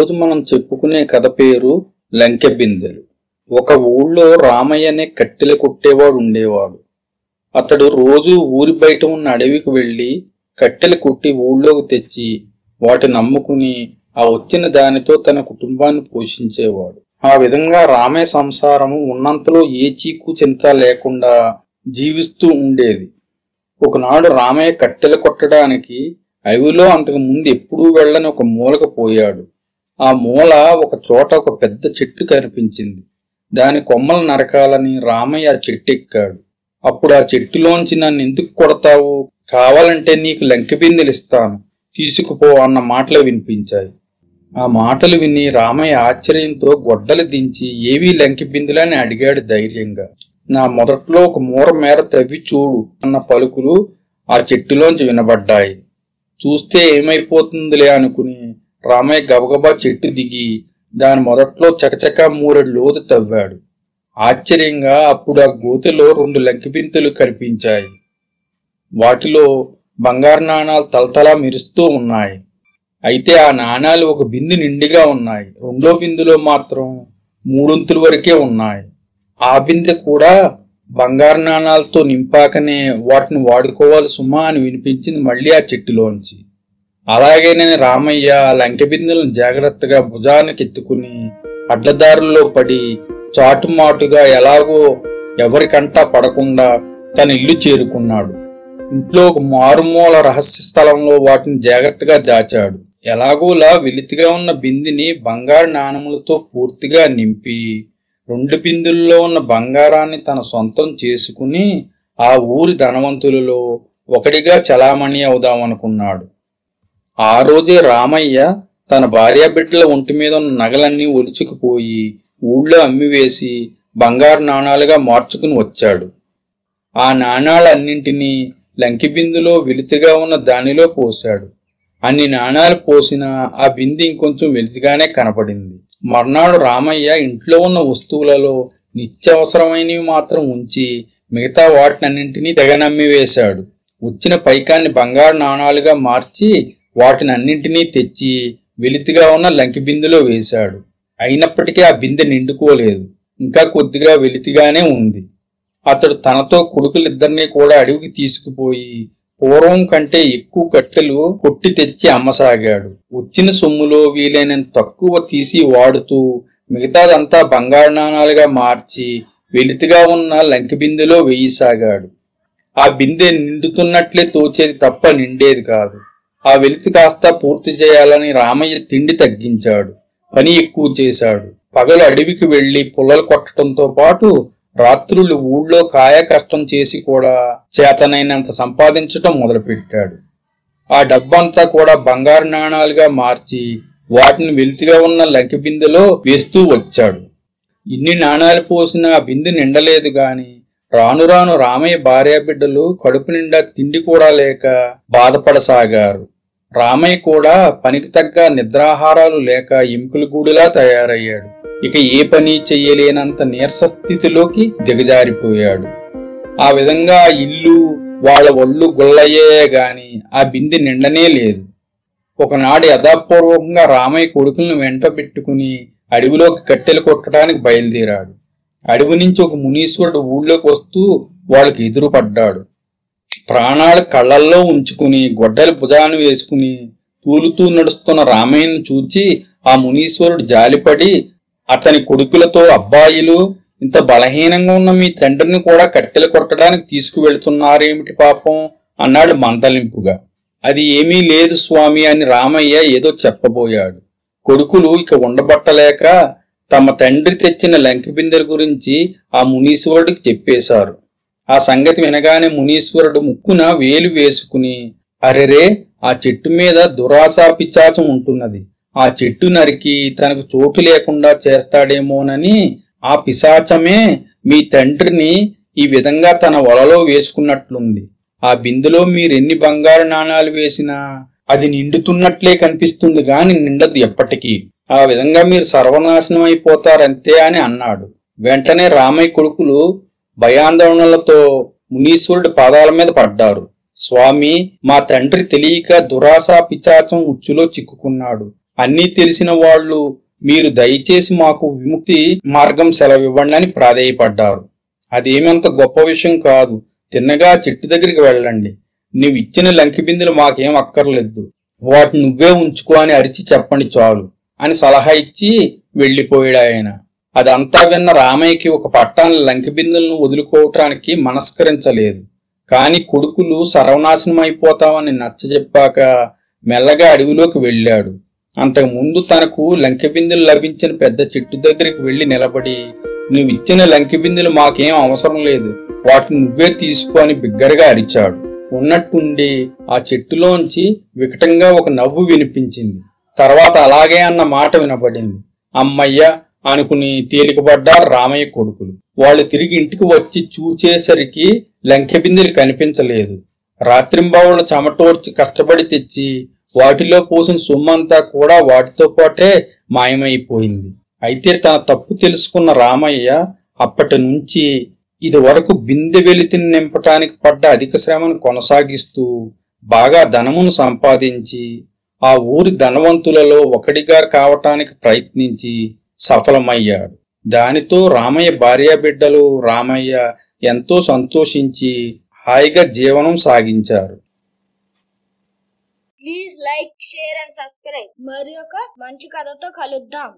ఈరోజు మనం చెప్పుకునే కథ పేరు లంకె బిందెలు. ఒక ఊళ్ళో రామయ్య అనే కట్టెలు కొట్టేవాడు ఉండేవాడు. అతడు రోజు ఊరి బయట ఉన్న అడవికి వెళ్లి కట్టెలు కొట్టి ఊళ్ళోకి తెచ్చి వాటిని నమ్ముకుని ఆ వచ్చిన దానితో తన కుటుంబాన్ని పోషించేవాడు. ఆ విధంగా రామయ్య సంసారము ఉన్నంతలో ఏ చీకు చింత లేకుండా జీవిస్తూ ఉండేది. ఒకనాడు రామయ్య కట్టెలు కొట్టడానికి అడవిలో అంతకు ముందు ఎప్పుడూ వెళ్ళని ఒక మూలకు పోయాడు. ఆ మూల ఒక చోట ఒక పెద్ద చెట్టు కనిపించింది. దాని కొమ్మలు నరకాలని రామయ్య ఆ చెట్టు ఎక్కాడు. అప్పుడు ఆ చెట్టులోంచి నన్ను ఎందుకు కొడతావు, కావాలంటే నీకు లంకె బిందెలు ఇస్తాను, తీసుకుపో అన్న మాటలు వినిపించాయి. ఆ మాటలు విని రామయ్య ఆశ్చర్యంతో గొడ్డలు దించి ఏవీ లంకె బిందెలని అడిగాడు ధైర్యంగా. నా మొదట్లో ఒక మూర మేర తవ్వి చూడు అన్న పలుకులు ఆ చెట్టులోంచి వినబడ్డాయి. చూస్తే ఏమైపోతుందిలే అనుకుని రామయ్య గబగబా చెట్టు దిగి దాని మొదట్లో చకచకా 3 లోతు తవ్వాడు. ఆశ్చర్యంగా అప్పుడు ఆ గోతిలో 2 లంకె బిందెలు కనిపించాయి. వాటిలో బంగారు నాణాలు తలతలా మెరుస్తూ ఉన్నాయి. అయితే ఆ నాణాలు ఒక బిందె నిండుగా ఉన్నాయి, రెండో బిందెలో మాత్రం 3 వరకే ఉన్నాయి. ఆ బిందె కూడా బంగారు నాణాలతో నింపాకనే వాటిని వాడుకోవాలి సుమా అని వినిపించింది మళ్ళీ ఆ చెట్టులోంచి. అలాగేనని రామయ్య ఆ లంకె బిందెలను జాగ్రత్తగా భుజానికి ఎత్తుకుని అడ్డదారుల్లో పడి చాటుమాటుగా ఎలాగో ఎవరికంటా పడకుండా తన ఇల్లు చేరుకున్నాడు. ఇంట్లో ఒక మారుమూల రహస్య స్థలంలో వాటిని జాగ్రత్తగా దాచాడు. ఎలాగోలా వెలితిగా ఉన్న బిందెని బంగారు నాణములతో పూర్తిగా నింపి 2 బిందుల్లో ఉన్న బంగారాన్ని తన సొంతం చేసుకుని ఆ ఊరి ధనవంతులలో ఒకటిగా చలామణి అవుదామనుకున్నాడు. ఆ రోజే రామయ్య తన భార్యాబిడ్డల ఒంటి మీద ఉన్న నగలన్నీ ఒలుచుకుపోయి ఊళ్ళో అమ్మివేసి బంగారు నాణాలుగా మార్చుకుని వచ్చాడు. ఆ నాణాలన్నింటినీ లంకె బిందులో వెలితిగా ఉన్న దానిలో పోశాడు. అన్ని నాణాలు పోసినా ఆ బిందె ఇంకొంచెం వెలితిగానే కనపడింది. మర్నాడు రామయ్య ఇంట్లో ఉన్న వస్తువులలో నిత్యావసరమైనవి మాత్రం ఉంచి మిగతా వాటినన్నింటినీ తెగనమ్మివేశాడు. వచ్చిన పైకాన్ని బంగారు నాణాలుగా మార్చి వాటిని అన్నింటినీ తెచ్చి వెలితిగా ఉన్న లంకె బిందెలో వేశాడు. అయినప్పటికీ ఆ బిందె నిండుకోలేదు, ఇంకా కొద్దిగా వెలితిగానే ఉంది. అతడు తనతో కొడుకులిద్దరినీ కూడా అడవికి తీసుకుపోయి పూర్వం కంటే ఎక్కువ కట్టెలు కొట్టి తెచ్చి అమ్మసాగాడు. వచ్చిన సొమ్ములో వీలైనంత తక్కువ తీసి వాడుతూ మిగతాదంతా బంగారు నాణాలుగా మార్చి వెలితిగా ఉన్న లంకె బిందెలో వేయసాగాడు. ఆ బిందె నిండుతున్నట్లే తోచేది తప్ప నిండేది కాదు. ఆ వెలితి కాస్త పూర్తి చేయాలని రామయ్య తిండి తగ్గించాడు, పని ఎక్కువ చేశాడు. పగలు అడవికి వెళ్లి పుల్లలు కొట్టడంతో పాటు రాత్రులు ఊళ్ళో కాయ కష్టం చేసి కూడా చేతనైనంత సంపాదించటం మొదలుపెట్టాడు. ఆ డబ్బంతా కూడా బంగారు నాణాలుగా మార్చి వాటిని వెలితిగా ఉన్న లంకె బిందెలో వేస్తూ వచ్చాడు. ఇన్ని నాణాలు పోసినా ఆ బిందె నిండలేదు గాని రాను రాను రామయ్య భార్యాబిడ్డలు కడుపు నిండా తిండి కూడా లేక బాధపడసాగారు. రామయ్య కూడా పనికి తగ్గ నిద్రాహారాలు లేక ఎముకల గూడులా తయారయ్యాడు. ఇక ఏ పని చెయ్యలేనంత నీరస స్థితిలోకి దిగజారిపోయాడు. ఆ విధంగా ఇల్లు వాళ్ళ ఒళ్ళు గుల్లయ్యే గాని ఆ బిందె నిండనే లేదు. ఒకనాడు యథాపూర్వకంగా రామయ్య కొడుకులను వెంట పెట్టుకుని అడవిలోకి కట్టెలు కొట్టడానికి బయలుదేరాడు. అడవి నుంచి ఒక మునీశ్వరుడు ఊళ్ళోకి వస్తూ వాళ్ళకి ఎదురుపడ్డాడు. ప్రాణాలు కళ్ళల్లో ఉంచుకుని గొడ్డలి భుజాన్ని వేసుకుని తూలుతూ నడుస్తున్న రామయ్యను చూచి ఆ మునీశ్వరుడు జాలిపడి అతని కొడుకులతో, అబ్బాయిలు, ఇంత బలహీనంగా ఉన్న మీ తండ్రిని కూడా కట్టెలు కొట్టడానికి తీసుకువెళ్తున్నారేమిటి పాపం అన్నాడు మందలింపుగా. అది ఏమీ లేదు స్వామి అని రామయ్య ఏదో చెప్పబోయాడు. కొడుకులు ఇక ఉండబట్టలేక తమ తండ్రి తెచ్చిన లంకె బిందెల గురించి ఆ మునీశ్వరుడికి చెప్పేశారు. ఆ సంగతి వినగానే మునీశ్వరుడు ముక్కున వేలు వేసుకుని, అరెరే, ఆ చెట్టు మీద దురాశా పిచాచం ఉంటున్నది, ఆ చెట్టు నరికి తనకు చోటు లేకుండా చేస్తాడేమోనని ఆ పిశాచమే మీ తండ్రిని ఈ విధంగా తన వలలో వేసుకున్నట్లుంది. ఆ బిందెలో మీరెన్ని బంగారు నాణాలు వేసినా అది నిండుతున్నట్లే కనిపిస్తుంది గాని నిండదు ఎప్పటికీ. ఆ విధంగా మీరు సర్వనాశనం అయిపోతారంతే అని అన్నాడు. వెంటనే రామయ్య కొడుకులు భయాందోళనలతో మునీశ్వరుడి పాదాల మీద పడ్డారు. స్వామి, మా తండ్రి తెలియక దురాశా పిచాచం ఉచ్చులో చిక్కుకున్నాడు. అన్నీ తెలిసిన వాళ్ళు మీరు దయచేసి మాకు విముక్తి మార్గం సెలవివ్వండి అని ప్రాధేయపడ్డారు. అదేమంత గొప్ప విషయం కాదు, తిన్నగా చెట్టు దగ్గరికి వెళ్ళండి. నువ్విచ్చిన లంకి బిందెలు మాకేం అక్కర్లేదు, వాటిని నువ్వే ఉంచుకో అని అరిచి చెప్పండి చాలు అని సలహా ఇచ్చి వెళ్లిపోయాడు ఆయన. అదంతా విన్న రామయ్యకి ఒక పట్టాన్ని లంకి బిందెలను వదులుకోవటానికి మనస్కరించలేదు. కాని కొడుకులు సర్వనాశనం అయిపోతామని నచ్చజెప్పాక మెల్లగా అడవిలోకి వెళ్ళాడు. అంతకుముందు తనకు లంకె బిందెలు లభించిన పెద్ద చెట్టు దగ్గరికి వెళ్లి నిలబడి, నువ్విచ్చిన లంకె బిందెలు మాకేం అవసరం లేదు, వాటిని నువ్వే తీసుకో అని బిగ్గరగా అరిచాడు. ఉన్నట్టుండి ఆ చెట్టులోంచి వికటంగా ఒక నవ్వు వినిపించింది. తర్వాత అలాగే అన్న మాట వినబడింది. అమ్మయ్య అనుకుని తేలికపడ్డారు రామయ్య కొడుకులు. వాళ్ళు తిరిగి ఇంటికి వచ్చి చూచేసరికి లంకె బిందెలు కనిపించలేదు. రాత్రింబావుళ్ళు చెమటోర్చి కష్టపడి తెచ్చి వాటిలో పోసిన సొమ్మంతా కూడా వాటితో పాటే మాయమైపోయింది. అయితే తన తప్పు తెలుసుకున్న రామయ్య అప్పటి నుంచి ఇది వరకు బిందె వెలితిని నింపటానికి పడ్డ అధిక శ్రమను కొనసాగిస్తూ బాగా ధనమును సంపాదించి ఆ ఊరి ధనవంతులలో ఒకటిగా కావటానికి ప్రయత్నించి సఫలమయ్యాడు. దానితో రామయ్య భార్యాబిడ్డలు రామయ్య ఎంతో సంతోషించి హాయిగా జీవనం సాగించారు. Please like, share and subscribe. మరి ఒక మంచి కథతో కలుద్దాం.